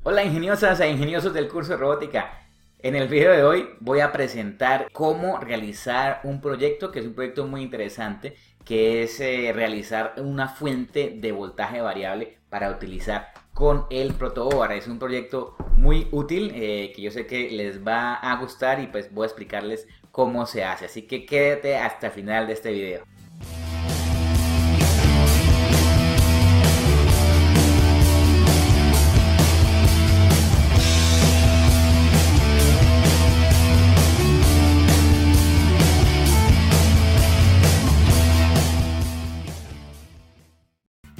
Hola ingeniosas e ingeniosos del curso de robótica. En el video de hoy voy a presentar cómo realizar un proyecto que es un proyecto muy interesante, que es realizar una fuente de voltaje variable para utilizar con el protoboard. Es un proyecto muy útil que yo sé que les va a gustar y pues voy a explicarles cómo se hace. Así que quédate hasta el final de este video.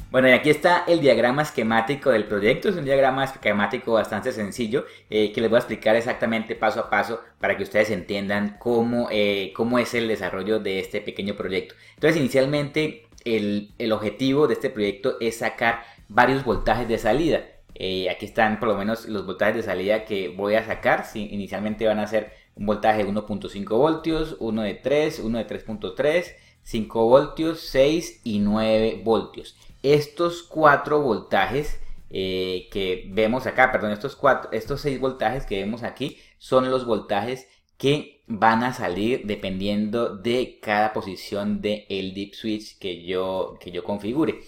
Bueno, y aquí está el diagrama esquemático del proyecto. Es un diagrama esquemático bastante sencillo que les voy a explicar exactamente paso a paso para que ustedes entiendan cómo es el desarrollo de este pequeño proyecto. Entonces, inicialmente el objetivo de este proyecto es sacar varios voltajes de salida. Aquí están por lo menos los voltajes de salida que voy a sacar. Sí, inicialmente van a ser un voltaje de 1.5 voltios, uno de 3, uno de 3.3, 5 voltios, 6 y 9 voltios. Estos 4 voltajes que vemos acá, perdón, estos 6 voltajes que vemos aquí son los voltajes que van a salir dependiendo de cada posición del dip switch que yo configure.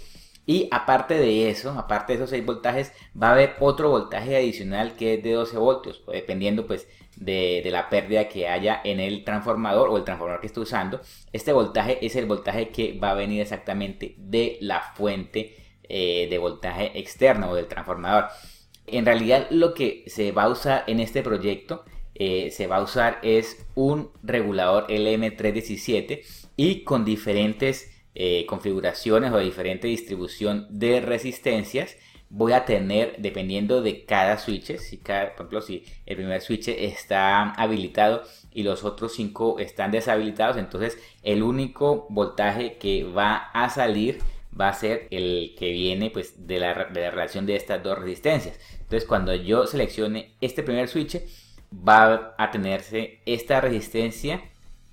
Y aparte de eso, aparte de esos 6 voltajes, va a haber otro voltaje adicional que es de 12 voltios, dependiendo pues de la pérdida que haya en el transformador o el transformador que esté usando. Este voltaje es el voltaje que va a venir exactamente de la fuente de voltaje externo o del transformador. En realidad lo que se va a usar en este proyecto se va a usar es un regulador LM317 y con diferentes configuraciones o diferente distribución de resistencias. Voy a tener, dependiendo de cada switch, por ejemplo, si el primer switch está habilitado y los otros 5 están deshabilitados, entonces el único voltaje que va a salir va a ser el que viene pues de la relación de estas dos resistencias. Entonces cuando yo seleccione este primer switch, va a tenerse esta resistencia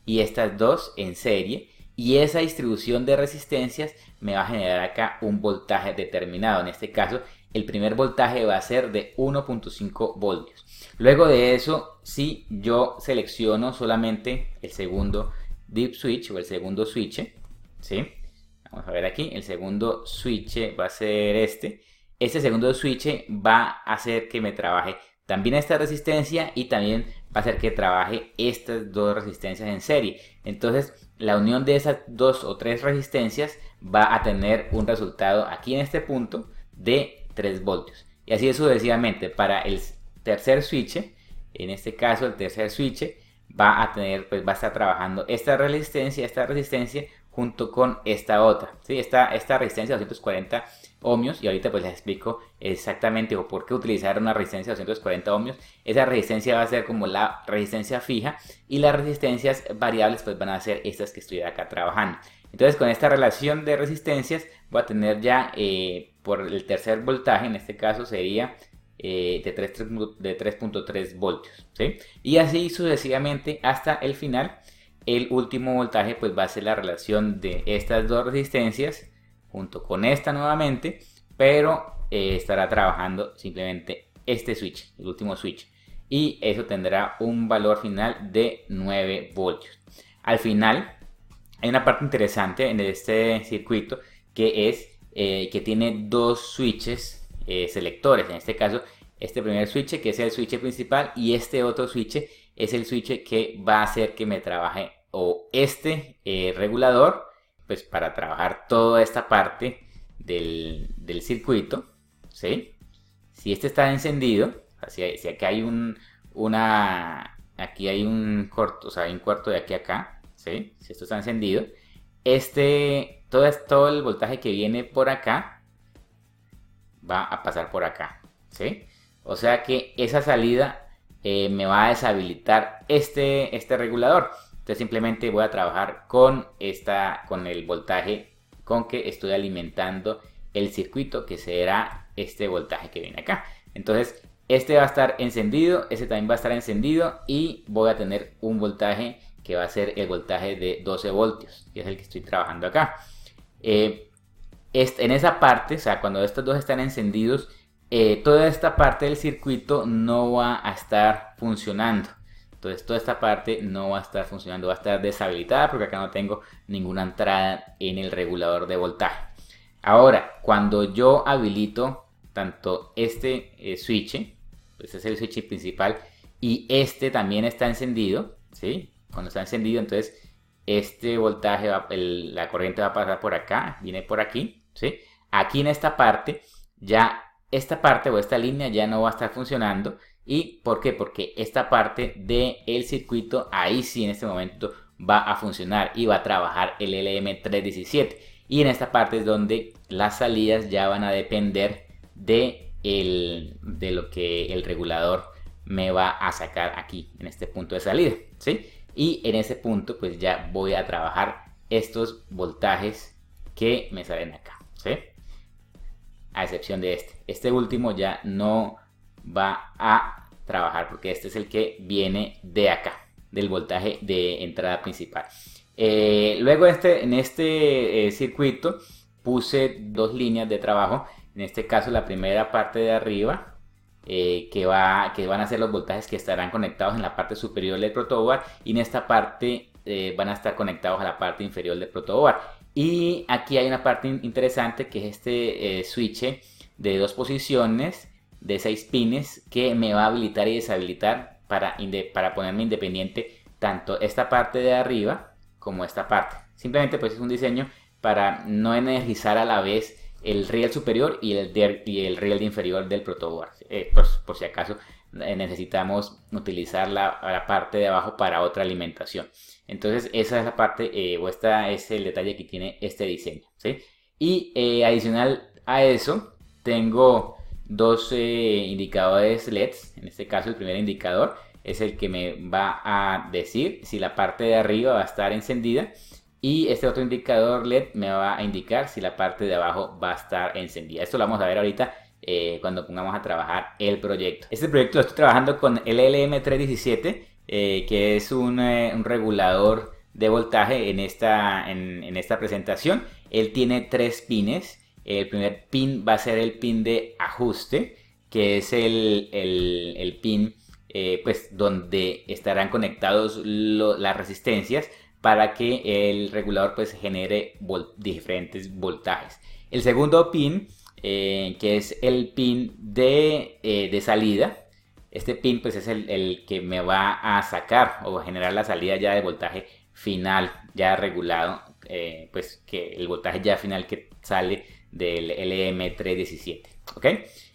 y estas dos en serie. Y esa distribución de resistencias me va a generar acá un voltaje determinado. En este caso, el primer voltaje va a ser de 1.5 voltios. Luego de eso, si yo selecciono solamente el segundo dip switch o el segundo switch, ¿sí? Vamos a ver aquí, el segundo switch va a ser este. Este segundo switch va a hacer que me trabaje también esta resistencia y también va a hacer que trabaje estas dos resistencias en serie. Entonces la unión de esas 2 o 3 resistencias va a tener un resultado aquí en este punto de 3 voltios. Y así sucesivamente para el tercer switch. En este caso el tercer switch va a tener, pues va a estar trabajando esta resistencia junto con esta otra, ¿sí? esta resistencia de 240 ohmios, y ahorita pues les explico exactamente o por qué utilizar una resistencia de 240 ohmios. Esa resistencia va a ser como la resistencia fija y las resistencias variables pues van a ser estas que estoy acá trabajando. Entonces con esta relación de resistencias voy a tener ya por el tercer voltaje, en este caso sería de 3.3 voltios, ¿sí? Y así sucesivamente hasta el final. El último voltaje pues va a ser la relación de estas dos resistencias junto con esta nuevamente, pero estará trabajando simplemente este switch, el último switch, y eso tendrá un valor final de 9 voltios. Al final hay una parte interesante en este circuito que es que tiene dos switches selectores. En este caso, este primer switch que es el switch principal y este otro switch es el switch que va a hacer que me trabaje o este regulador pues para trabajar toda esta parte del circuito, ¿sí? Si este está encendido, o sea, si aquí hay aquí hay un corto, o sea, hay un cuarto de aquí a acá, ¿sí? Si esto está encendido, todo el voltaje que viene por acá va a pasar por acá, ¿sí? O sea que esa salida me va a deshabilitar este regulador. Entonces simplemente voy a trabajar con el voltaje con que estoy alimentando el circuito, que será este voltaje que viene acá. Entonces este va a estar encendido, este también va a estar encendido y voy a tener un voltaje que va a ser el voltaje de 12 voltios, que es el que estoy trabajando acá. En esa parte, o sea, cuando estos dos están encendidos, toda esta parte del circuito no va a estar funcionando. Entonces toda esta parte no va a estar funcionando, va a estar deshabilitada porque acá no tengo ninguna entrada en el regulador de voltaje. Ahora, cuando yo habilito tanto este switch, pues es el switch principal, y este también está encendido, ¿sí? Cuando está encendido, entonces este voltaje, la corriente va a pasar por acá, viene por aquí, ¿sí? Aquí en esta parte, ya esta parte o esta línea ya no va a estar funcionando. ¿Y por qué? Porque esta parte del circuito, ahí sí en este momento va a funcionar y va a trabajar el LM317. Y en esta parte es donde las salidas ya van a depender de lo que el regulador me va a sacar aquí en este punto de salida, ¿sí? Y en ese punto pues ya voy a trabajar estos voltajes que me salen acá, ¿sí? A excepción de este último ya no va a trabajar porque este es el que viene de acá, del voltaje de entrada principal. Luego en este circuito puse dos líneas de trabajo. En este caso la primera parte de arriba, que van a ser los voltajes que estarán conectados en la parte superior del protoboard, y en esta parte van a estar conectados a la parte inferior del protoboard. Y aquí hay una parte interesante que es este switch de dos posiciones de 6 pines que me va a habilitar y deshabilitar para ponerme independiente tanto esta parte de arriba como esta parte. Simplemente pues es un diseño para no energizar a la vez el riel superior y el riel inferior del protoboard. Por si acaso necesitamos utilizar la parte de abajo para otra alimentación. Entonces esa es la parte, o esta es el detalle que tiene este diseño, ¿sí? Y adicional a eso tengo dos indicadores LEDs. En este caso el primer indicador es el que me va a decir si la parte de arriba va a estar encendida, y este otro indicador LED me va a indicar si la parte de abajo va a estar encendida. Esto lo vamos a ver ahorita cuando pongamos a trabajar el proyecto. Este proyecto lo estoy trabajando con el LM317, que es un regulador de voltaje en esta presentación. Él tiene 3 pines. El primer pin va a ser el pin de ajuste, que es el pin pues donde estarán conectados las resistencias para que el regulador pues genere diferentes voltajes. El segundo pin, que es el pin de salida. Este pin pues es el que me va a sacar o generar la salida ya de voltaje final, ya regulado, pues que el voltaje ya final que sale del LM317, ¿ok?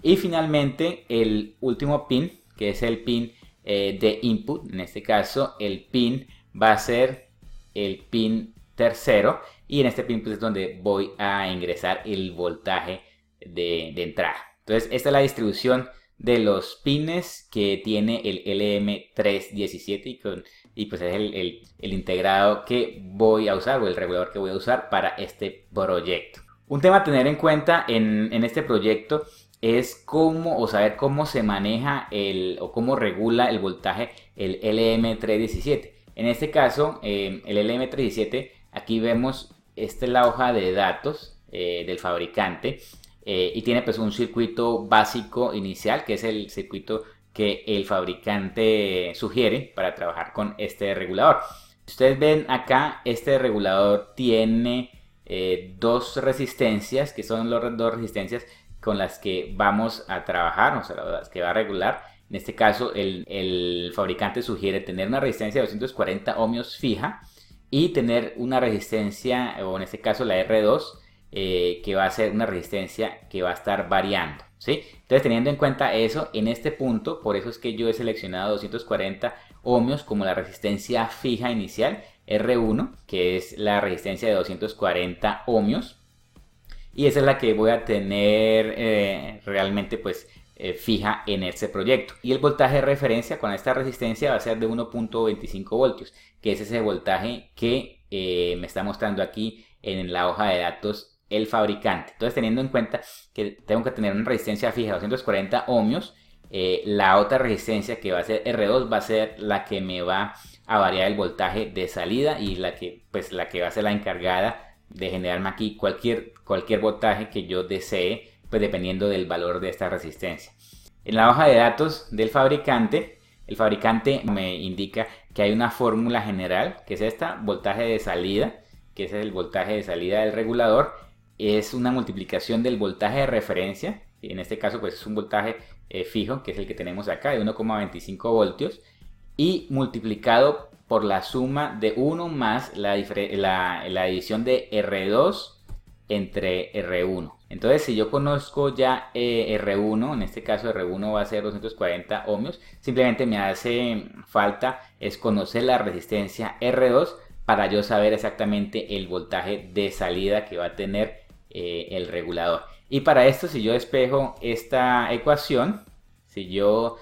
Y finalmente el último pin, que es el pin de input. En este caso el pin va a ser el pin tercero, y en este pin pues es donde voy a ingresar el voltaje de entrada. Entonces esta es la distribución de los pines que tiene el LM317 y pues es el integrado que voy a usar, o el regulador que voy a usar para este proyecto. Un tema a tener en cuenta en este proyecto es saber cómo se maneja o cómo regula el voltaje el LM317. En este caso, el LM317, aquí vemos, esta es la hoja de datos del fabricante, y tiene pues un circuito básico inicial, que es el circuito que el fabricante sugiere para trabajar con este regulador. Ustedes ven acá, este regulador tiene dos resistencias, que son las dos resistencias con las que vamos a trabajar, o sea, las que va a regular. En este caso, el fabricante sugiere tener una resistencia de 240 ohmios fija y tener una resistencia, o en este caso la R2, que va a ser una resistencia que va a estar variando, ¿sí? Entonces, teniendo en cuenta eso, en este punto, por eso es que yo he seleccionado 240 ohmios como la resistencia fija inicial, R1, que es la resistencia de 240 ohmios, y esa es la que voy a tener realmente pues fija en este proyecto. Y el voltaje de referencia con esta resistencia va a ser de 1.25 voltios, que es ese voltaje que me está mostrando aquí en la hoja de datos el fabricante. Entonces, teniendo en cuenta que tengo que tener una resistencia fija de 240 ohmios, la otra resistencia, que va a ser R2, va a ser la que me va a variar el voltaje de salida, y la que va a ser la encargada de generarme aquí cualquier voltaje que yo desee pues dependiendo del valor de esta resistencia. En la hoja de datos del fabricante, el fabricante me indica que hay una fórmula general, que es esta, voltaje de salida, que es el voltaje de salida del regulador, es una multiplicación del voltaje de referencia, en este caso pues es un voltaje fijo, que es el que tenemos acá, de 1,25 voltios, y multiplicado por la suma de 1 más la división de R2 entre R1. Entonces, si yo conozco ya R1, en este caso R1 va a ser 240 ohmios, simplemente me hace falta es conocer la resistencia R2 para yo saber exactamente el voltaje de salida que va a tener el regulador. Y para esto, si yo despejo esta ecuación, si yo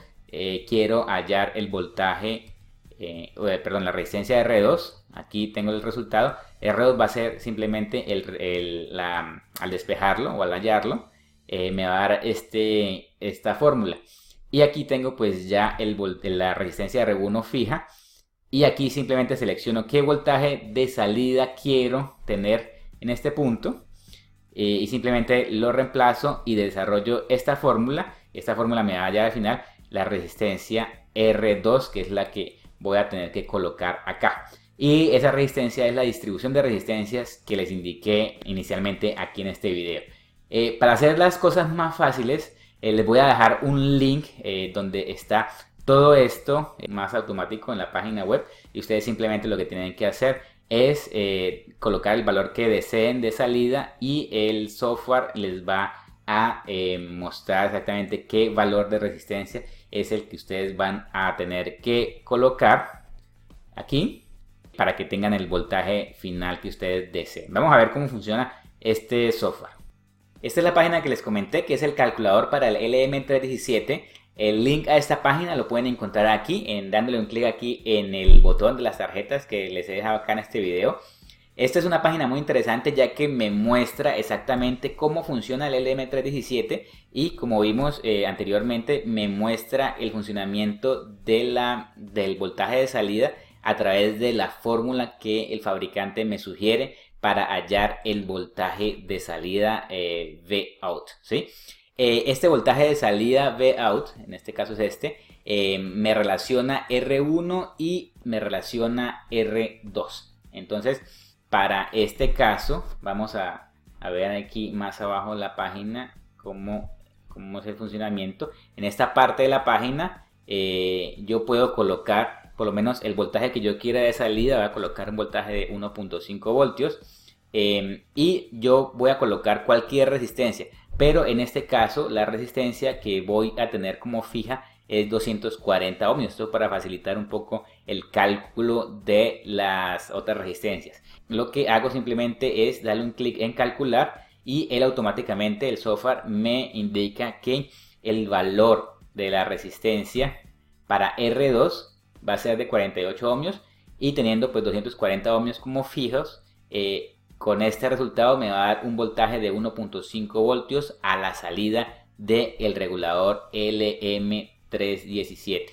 quiero hallar el voltaje, la resistencia de R2, aquí tengo el resultado. R2 va a ser simplemente al despejarlo o al hallarlo, me va a dar esta fórmula. Y aquí tengo pues ya la resistencia de R1 fija. Y aquí simplemente selecciono qué voltaje de salida quiero tener en este punto. Y simplemente lo reemplazo y desarrollo esta fórmula. Esta fórmula me va a hallar al final la resistencia R2, que es la que voy a tener que colocar acá. Y esa resistencia es la distribución de resistencias que les indiqué inicialmente aquí en este video. Para hacer las cosas más fáciles, les voy a dejar un link donde está todo esto más automático en la página web. Y ustedes simplemente lo que tienen que hacer es colocar el valor que deseen de salida y el software les va a mostrar exactamente qué valor de resistencia es el que ustedes van a tener que colocar aquí para que tengan el voltaje final que ustedes deseen. Vamos a ver cómo funciona este software. Esta es la página que les comenté, que es el calculador para el LM317. El link a esta página lo pueden encontrar aquí, dándole un clic aquí en el botón de las tarjetas que les he dejado acá en este video. Esta es una página muy interesante ya que me muestra exactamente cómo funciona el LM317 y como vimos anteriormente me muestra el funcionamiento del voltaje de salida a través de la fórmula que el fabricante me sugiere para hallar el voltaje de salida Vout, ¿sí? Este voltaje de salida Vout, en este caso es me relaciona R1 y me relaciona R2. Entonces, para este caso, vamos a ver aquí más abajo en la página cómo es el funcionamiento. En esta parte de la página yo puedo colocar por lo menos el voltaje que yo quiera de salida. Voy a colocar un voltaje de 1.5 voltios y yo voy a colocar cualquier resistencia. Pero en este caso la resistencia que voy a tener como fija es 240 ohmios. Esto para facilitar un poco el cálculo de las otras resistencias. Lo que hago simplemente es darle un clic en calcular y él automáticamente, el software, me indica que el valor de la resistencia para R2 va a ser de 48 ohmios y teniendo pues 240 ohmios como fijos, con este resultado me va a dar un voltaje de 1.5 voltios a la salida del regulador LM317.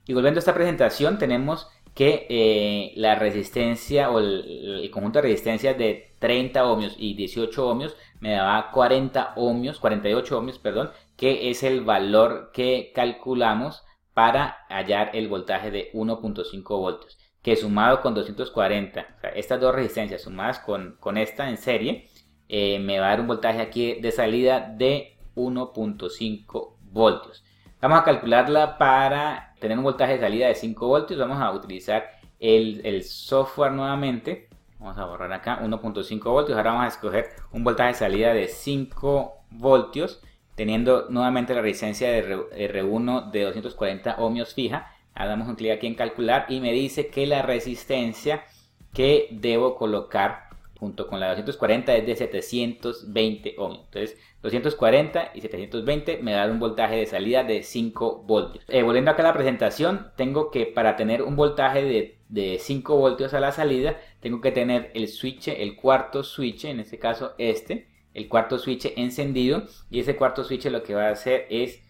Y volviendo a esta presentación, tenemos que la resistencia o el conjunto de resistencias de 30 ohmios y 18 ohmios me daba 48 ohmios, perdón, que es el valor que calculamos para hallar el voltaje de 1.5 voltios. Que sumado con 240, o sea, estas dos resistencias sumadas con esta en serie, me va a dar un voltaje aquí de salida de 1.5 voltios. Vamos a calcularla para tener un voltaje de salida de 5 voltios. Vamos a utilizar el software nuevamente. Vamos a borrar acá 1.5 voltios. Ahora vamos a escoger un voltaje de salida de 5 voltios, teniendo nuevamente la resistencia de R1 de 240 ohmios fija. Damos un clic aquí en calcular y me dice que la resistencia que debo colocar junto con la 240 es de 720 ohmios. Entonces 240 y 720 me da un voltaje de salida de 5 voltios. Volviendo acá a la presentación, tengo que para tener un voltaje de 5 voltios a la salida, tengo que tener el switch, el cuarto switch, en este caso el cuarto switch encendido, y ese cuarto switch lo que va a hacer es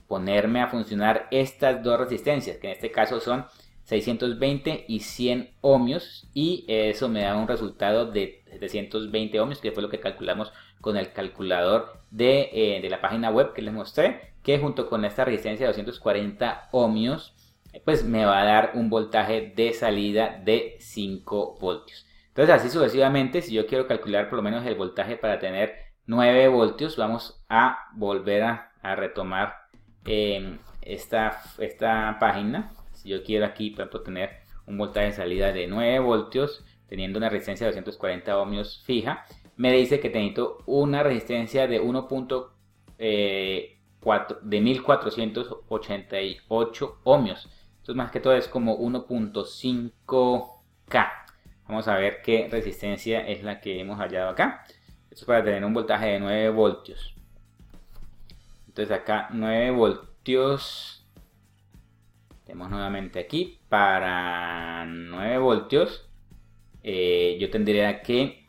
ponerme a funcionar estas dos resistencias, que en este caso son 620 y 100 ohmios, y eso me da un resultado de 720 ohmios, que fue lo que calculamos con el calculador de la página web que les mostré, que junto con esta resistencia de 240 ohmios, pues me va a dar un voltaje de salida de 5 voltios. Entonces así sucesivamente, si yo quiero calcular por lo menos el voltaje para tener 9 voltios, vamos a volver a retomar esta página. Si yo quiero aquí, por ejemplo, tener un voltaje de salida de 9 voltios, teniendo una resistencia de 240 ohmios fija, me dice que necesito una resistencia de 1488 ohmios. Entonces más que todo es como 1.5K. Vamos a ver qué resistencia es la que hemos hallado acá. Esto es para tener un voltaje de 9 voltios. Entonces acá 9 voltios. Tenemos nuevamente aquí para 9 voltios. Yo tendría que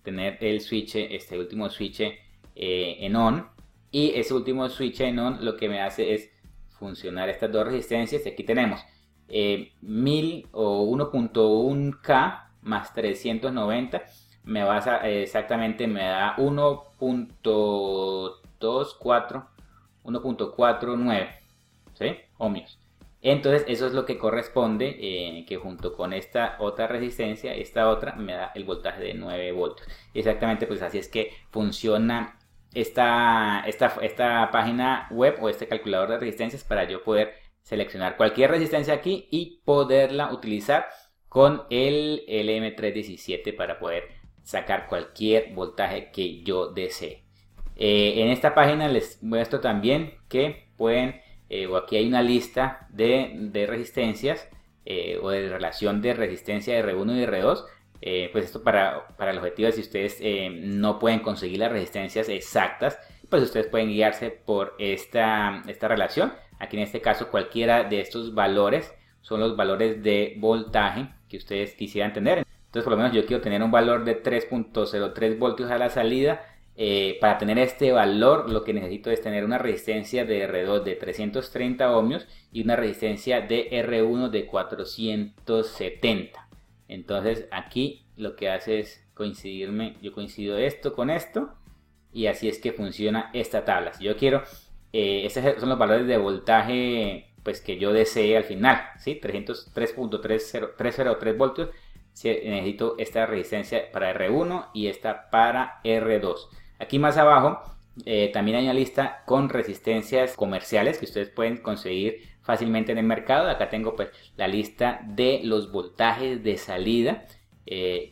tener el switch, este último switch en on. Y ese último switch en on lo que me hace es funcionar estas dos resistencias. Aquí tenemos 1000 o 1.1K más 390 me va exactamente me da 1.49, ¿sí? Ohmios. Entonces eso es lo que corresponde, que junto con esta otra resistencia, esta otra me da el voltaje de 9 voltios. Exactamente, pues así es que funciona esta página web o este calculador de resistencias, para yo poder seleccionar cualquier resistencia aquí y poderla utilizar con el LM317 para poder sacar cualquier voltaje que yo desee. En esta página les muestro también que pueden, o aquí hay una lista de resistencias o de relación de resistencia de R1 y R2. Pues esto para el objetivo de si ustedes no pueden conseguir las resistencias exactas, pues ustedes pueden guiarse por esta relación. Aquí en este caso cualquiera de estos valores son los valores de voltaje que ustedes quisieran tener. Entonces por lo menos yo quiero tener un valor de 3.03 voltios a la salida. Para tener este valor lo que necesito es tener una resistencia de R2 de 330 ohmios y una resistencia de R1 de 470. Entonces aquí lo que hace es coincidirme, yo coincido esto con esto, y así es que funciona esta tabla. Si yo quiero, estos son los valores de voltaje pues que yo desee al final, ¿sí? 3.303 voltios. Necesito esta resistencia para R1 y esta para R2. Aquí más abajo también hay una lista con resistencias comerciales que ustedes pueden conseguir fácilmente en el mercado. Acá tengo pues la lista de los voltajes de salida.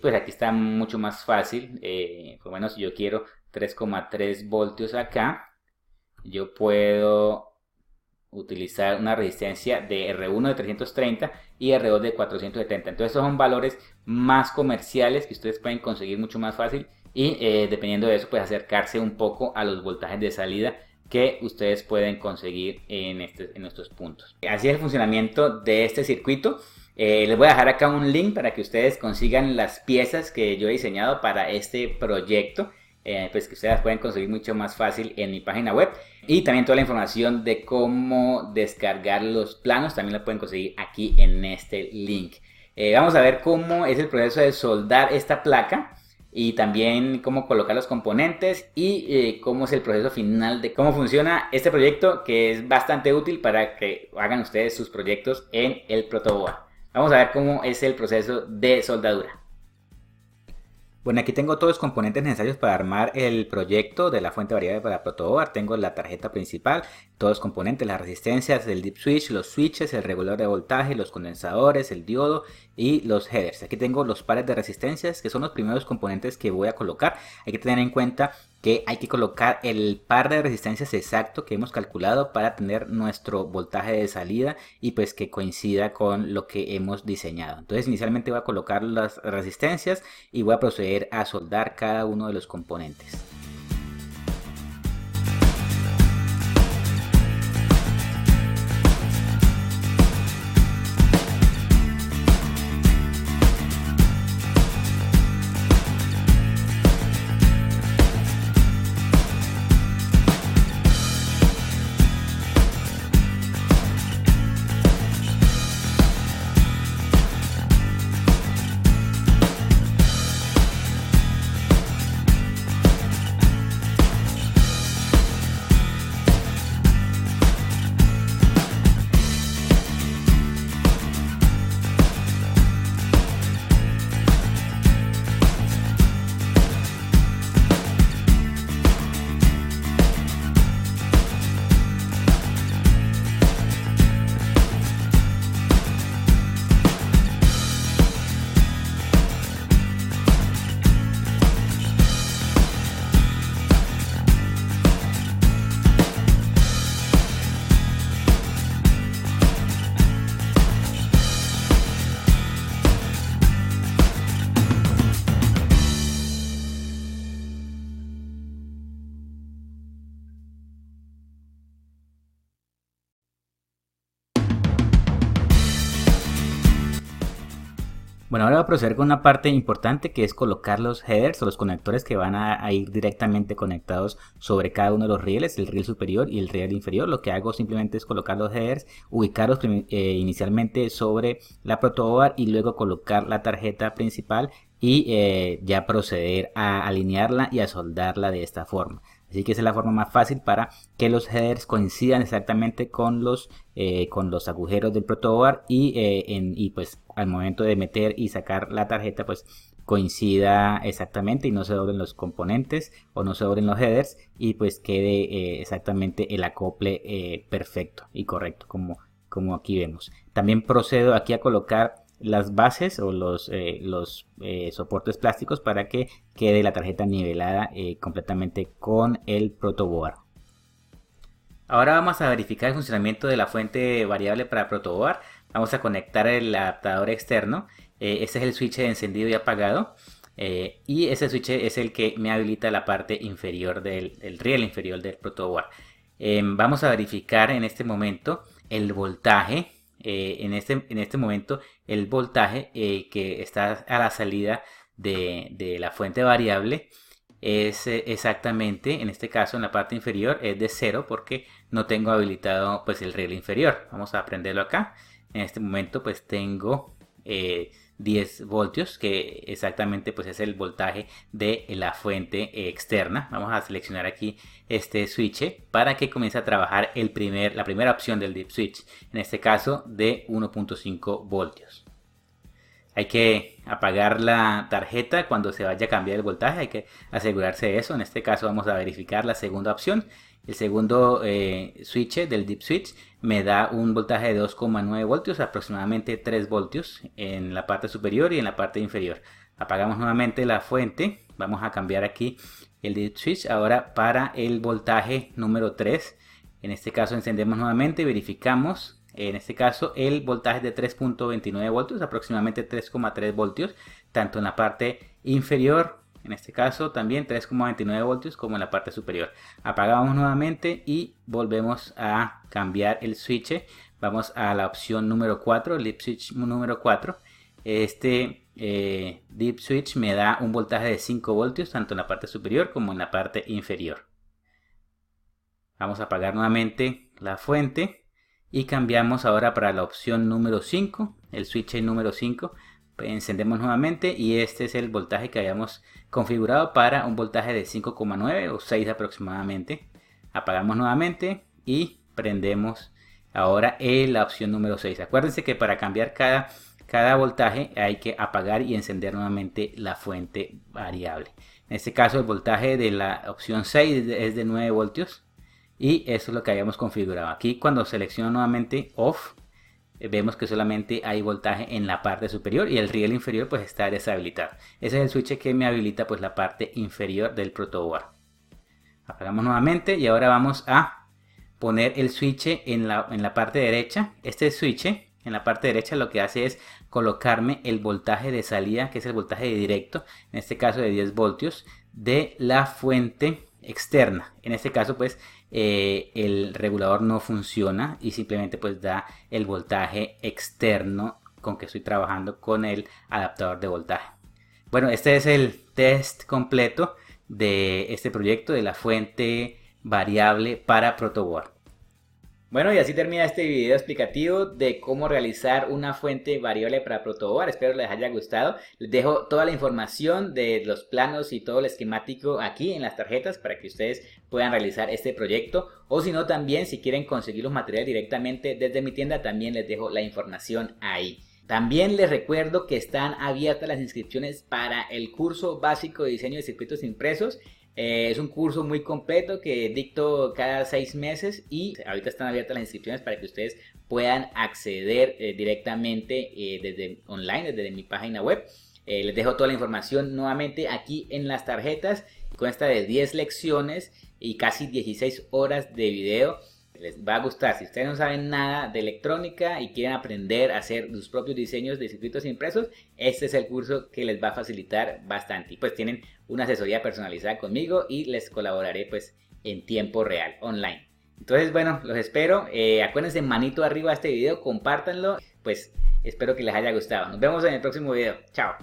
Pues aquí está mucho más fácil. Por lo menos si yo quiero 3,3 voltios acá, yo puedo utilizar una resistencia de R1 de 330 y R2 de 470. Entonces estos son valores más comerciales que ustedes pueden conseguir mucho más fácil, y dependiendo de eso pues acercarse un poco a los voltajes de salida que ustedes pueden conseguir en estos puntos. Así es el funcionamiento de este circuito. Les voy a dejar acá un link para que ustedes consigan las piezas que yo he diseñado para este proyecto. Pues que ustedes pueden conseguir mucho más fácil en mi página web, y también toda la información de cómo descargar los planos también la pueden conseguir aquí en este link. Vamos a ver cómo es el proceso de soldar esta placa y también cómo colocar los componentes y cómo es el proceso final de cómo funciona este proyecto, que es bastante útil para que hagan ustedes sus proyectos en el protoboard. Vamos a ver cómo es el proceso de soldadura. Bueno, aquí tengo todos los componentes necesarios para armar el proyecto de la fuente variable para protoboard. Tengo la tarjeta principal, todos los componentes, las resistencias, el dip switch, los switches, el regulador de voltaje, los condensadores, el diodo y los headers. Aquí tengo los pares de resistencias, que son los primeros componentes que voy a colocar. Hay que tener en cuenta que hay que colocar el par de resistencias exacto que hemos calculado para tener nuestro voltaje de salida y pues que coincida con lo que hemos diseñado. Entonces inicialmente voy a colocar las resistencias y voy a proceder a soldar cada uno de los componentes. Bueno, ahora voy a proceder con una parte importante que es colocar los headers o los conectores que van a ir directamente conectados sobre cada uno de los rieles, el riel superior y el riel inferior. Lo que hago simplemente es colocar los headers, ubicarlos inicialmente sobre la protoboard y luego colocar la tarjeta principal y ya proceder a alinearla y a soldarla de esta forma. Así que esa es la forma más fácil para que los headers coincidan exactamente con los agujeros del protoboard y pues al momento de meter y sacar la tarjeta pues coincida exactamente y no se doblen los componentes o no se doblen los headers y pues quede exactamente el acople perfecto y correcto como aquí vemos. También procedo aquí a colocar las bases o los soportes plásticos para que quede la tarjeta nivelada completamente con el protoboard. Ahora vamos a verificar el funcionamiento de la fuente variable para protoboard. Vamos a conectar el adaptador externo. Este es el switch de encendido y apagado. Y ese switch es el que me habilita la parte inferior del riel inferior del protoboard. Vamos a verificar en este momento el voltaje. En este momento el voltaje que está a la salida de la fuente variable es exactamente, en este caso en la parte inferior es de 0 porque no tengo habilitado pues el riel inferior. Vamos a prenderlo acá. En este momento pues tengo 10 voltios que exactamente pues es el voltaje de la fuente externa. Vamos a seleccionar aquí este switch para que comience a trabajar la primera opción del dip switch, en este caso de 1.5 voltios. Hay que apagar la tarjeta cuando se vaya a cambiar el voltaje, hay que asegurarse de eso. En este caso vamos a verificar la segunda opción. El segundo switch del dip switch me da un voltaje de 2,9 voltios, aproximadamente 3 voltios en la parte superior y en la parte inferior. Apagamos nuevamente la fuente, vamos a cambiar aquí el dip switch ahora para el voltaje número 3. En este caso encendemos nuevamente y verificamos. En este caso el voltaje es de 3.29 voltios, aproximadamente 3,3 voltios, tanto en la parte inferior, en este caso también 3,29 voltios, como en la parte superior. Apagamos nuevamente y volvemos a cambiar el switch. Vamos a la opción número 4, el dip switch número 4. Este dip switch me da un voltaje de 5 voltios, tanto en la parte superior como en la parte inferior. Vamos a apagar nuevamente la fuente. Y cambiamos ahora para la opción número 5, el switch número 5. Encendemos nuevamente y este es el voltaje que habíamos configurado para un voltaje de 5,9 o 6 aproximadamente. Apagamos nuevamente y prendemos ahora la opción número 6. Acuérdense que para cambiar cada voltaje hay que apagar y encender nuevamente la fuente variable. En este caso el voltaje de la opción 6 es de 9 voltios. Y eso es lo que habíamos configurado. Aquí cuando selecciono nuevamente off, vemos que solamente hay voltaje en la parte superior y el riel inferior pues está deshabilitado. Ese es el switch que me habilita pues la parte inferior del protoboard. Apagamos nuevamente y ahora vamos a poner el switch en la parte derecha. Este switch en la parte derecha lo que hace es colocarme el voltaje de salida, que es el voltaje directo, en este caso de 10 voltios, de la fuente externa. En este caso pues el regulador no funciona y simplemente pues da el voltaje externo con que estoy trabajando con el adaptador de voltaje. Bueno, este es el test completo de este proyecto de la fuente variable para protoboard. Bueno, y así termina este video explicativo de cómo realizar una fuente variable para protoboard. Espero les haya gustado. Les dejo toda la información de los planos y todo el esquemático aquí en las tarjetas para que ustedes puedan realizar este proyecto. O si no, también si quieren conseguir los materiales directamente desde mi tienda, también les dejo la información ahí. También les recuerdo que están abiertas las inscripciones para el curso básico de diseño de circuitos impresos. Es un curso muy completo que dicto cada 6 meses y ahorita están abiertas las inscripciones para que ustedes puedan acceder directamente desde online, desde mi página web. Les dejo toda la información nuevamente aquí en las tarjetas. Consta de 10 lecciones y casi 16 horas de video. Les va a gustar. Si ustedes no saben nada de electrónica y quieren aprender a hacer sus propios diseños de circuitos impresos, este es el curso que les va a facilitar bastante. Y pues tienen una asesoría personalizada conmigo y les colaboraré pues en tiempo real, online. Entonces bueno, los espero. Acuérdense, manito arriba a este video, compártanlo. Pues Espero que les haya gustado. Nos vemos en el próximo video. Chao.